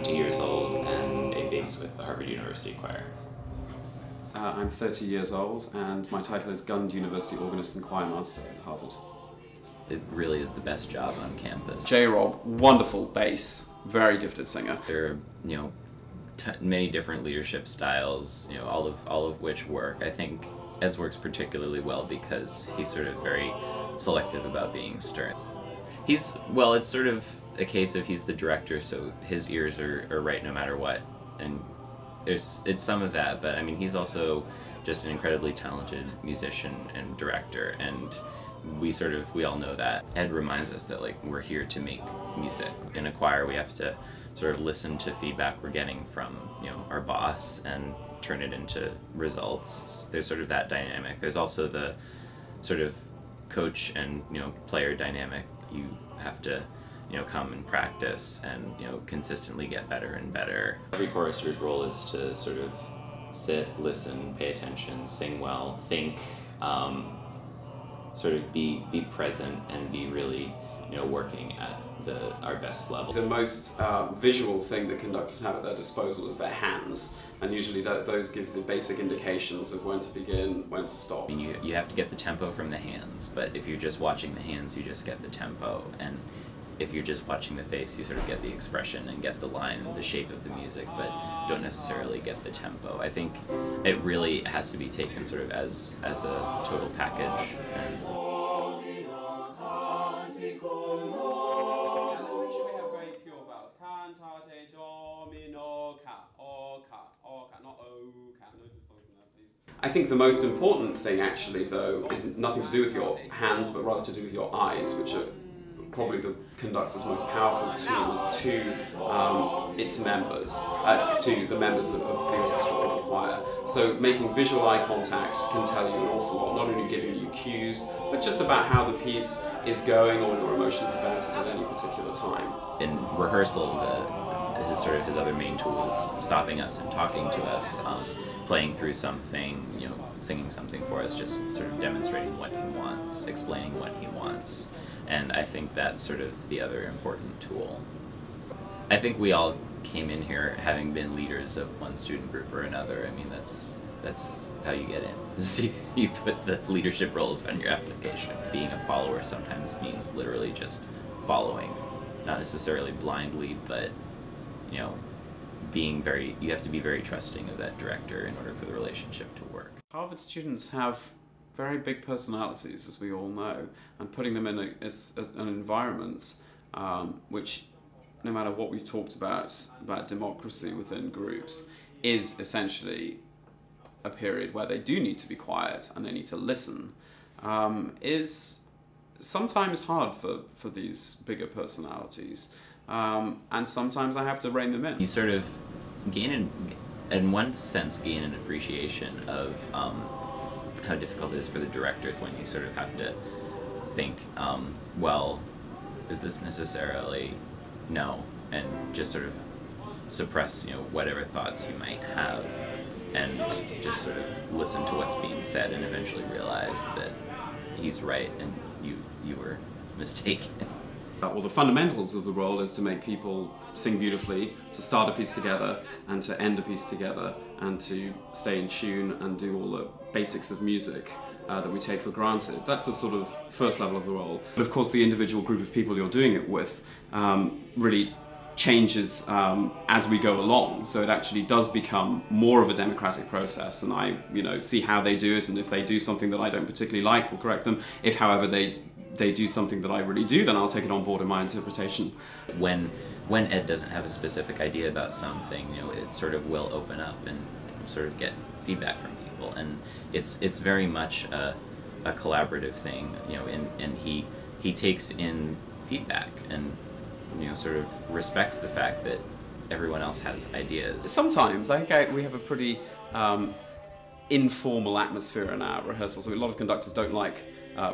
20 years old and a bass with the Harvard University Choir. I'm 30 years old and my title is Gund University Organist and Choir Master at Harvard. It really is the best job on campus. J-Rob, wonderful bass, very gifted singer. There are, many different leadership styles, all of which work. I think Ed's works particularly well because he's sort of very selective about being stern. It's sort of a case of he's the director, so his ears are right no matter what. And it's some of that, but I mean, he's also just an incredibly talented musician and director, and we all know that. Ed reminds us that we're here to make music. In a choir, we have to sort of listen to feedback we're getting from our boss and turn it into results. There's sort of that dynamic. There's also the sort of coach and player dynamic. You have to come and practice and consistently get better and better. Every chorister's role is to sort of sit, listen, pay attention, sing well, think, sort of be present and be really working at our best level. The most visual thing that conductors have at their disposal is their hands, and usually those give the basic indications of when to begin, when to stop. I mean, you have to get the tempo from the hands, but if you're just watching the hands, you just get the tempo, and if you're just watching the face, you sort of get the expression and get the line, the shape of the music, but don't necessarily get the tempo. I think it really has to be taken sort of as a total package. And I think the most important thing actually though is nothing to do with your hands but rather to do with your eyes, which are probably the conductor's most powerful tool to its members, to the members of the orchestra or the choir. So making visual eye contact can tell you an awful lot, not only giving you cues, but just about how the piece is going or your emotions about it at any particular time. In rehearsal, his other main tool is stopping us and talking to us, playing through something, singing something for us, just sort of demonstrating what he wants, explaining what he wants. And I think that's sort of the other important tool. I think we all came in here having been leaders of one student group or another. I mean, that's how you get in. You put the leadership roles on your application. Being a follower sometimes means literally just following, not necessarily blindly, but you have to be very trusting of that director in order for the relationship to work. Harvard students have very big personalities, as we all know, and putting them in an environment which, no matter what we've talked about democracy within groups, is essentially a period where they do need to be quiet and they need to listen, is sometimes hard for these bigger personalities. And sometimes I have to rein them in. You sort of in one sense, gain an appreciation of how difficult it is for the director when you sort of have to think, well, is this necessarily? No, and just sort of suppress, whatever thoughts you might have, and just sort of listen to what's being said and eventually realize that he's right and you were mistaken. Well, the fundamentals of the role is to make people sing beautifully, to start a piece together and to end a piece together, and to stay in tune and do all the basics of music that we take for granted. That's the sort of first level of the role. But of course the individual group of people you're doing it with really changes as we go along, so it actually does become more of a democratic process, and I see how they do it, and if they do something that I don't particularly like, we'll correct them. If however they do something that I really do, then I'll take it on board in my interpretation. When Ed doesn't have a specific idea about something, it sort of will open up and sort of get feedback from people, and it's very much a collaborative thing, and he takes in feedback and sort of respects the fact that everyone else has ideas. Sometimes I think we have a pretty informal atmosphere in our rehearsals. A lot of conductors don't like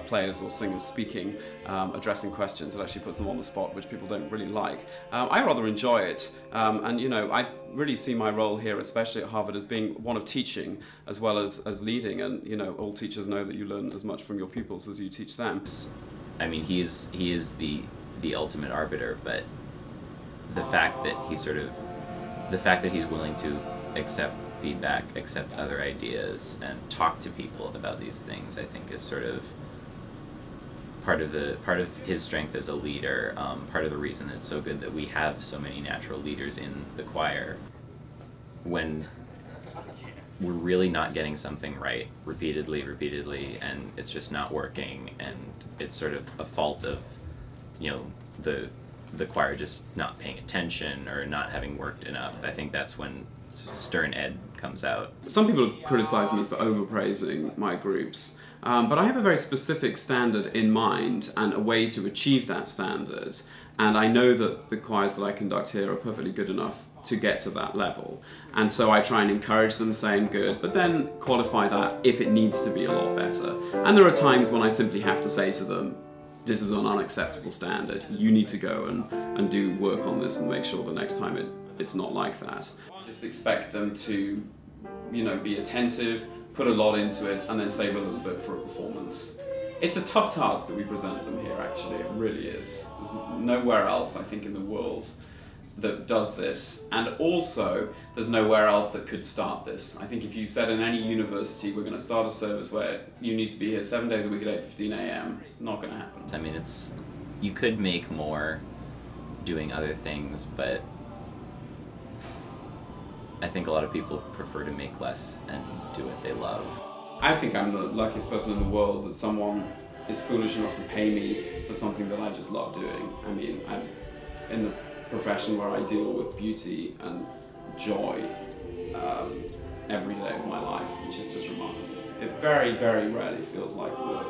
players or singers speaking, addressing questions. It actually puts them on the spot, which people don't really like. I rather enjoy it, and I really see my role here, especially at Harvard, as being one of teaching as well as leading, and all teachers know that you learn as much from your pupils as you teach them. I mean, he is the ultimate arbiter, but the fact that he sort of the fact that he's willing to accept feedback, accept other ideas, and talk to people about these things, I think is sort of part of his strength as a leader. Part of the reason it's so good that we have so many natural leaders in the choir. When we're really not getting something right repeatedly, and it's just not working, and it's sort of a fault of, you know, the choir just not paying attention or not having worked enough. I think that's when stern ed comes out. Some people have criticized me for overpraising my groups, but I have a very specific standard in mind and a way to achieve that standard, and I know that the choirs that I conduct here are perfectly good enough to get to that level, and so I try and encourage them saying good, but then qualify that if it needs to be a lot better. And there are times when I simply have to say to them, this is an unacceptable standard, you need to go and do work on this and make sure the next time it's not like that. Just expect them to, you know, be attentive, put a lot into it, and then save a little bit for a performance. It's a tough task that we present them here, actually, it really is. There's nowhere else, I think, in the world that does this, and also there's nowhere else that could start this. I think if you said in any university we're going to start a service where you need to be here 7 days a week at 8:15 a.m, not going to happen. I mean, you could make more doing other things, but I think a lot of people prefer to make less and do what they love. I think I'm the luckiest person in the world that someone is foolish enough to pay me for something that I just love doing. I mean, I'm in the profession where I deal with beauty and joy every day of my life, which is just remarkable. It very, very rarely feels like work.